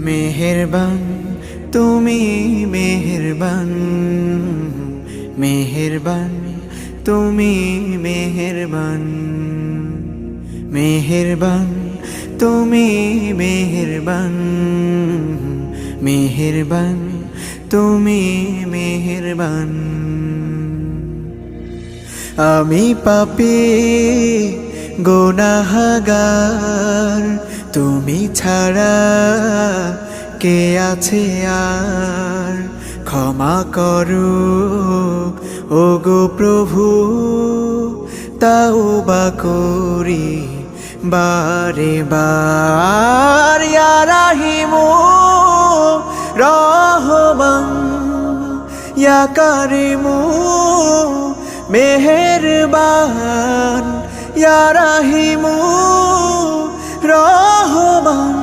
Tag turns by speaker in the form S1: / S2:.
S1: মেহেরবান তুমি মেহেরবান, মেহেরবান তুমি মেহেরবান, মেহেরবান তুমি মেহেরবান, মেহেরবান তুমি মেহেরবান। আমি পাপী গুনাহগার, তুমি ছাড়া কে আছে আর? ক্ষমা করো ওগো প্রভু, তাওবা করি বারে বার। ইয়া রাহিমু রহমান, ইয়া কারিমু মেহেরবান, ইয়া রাহিমু রহমান,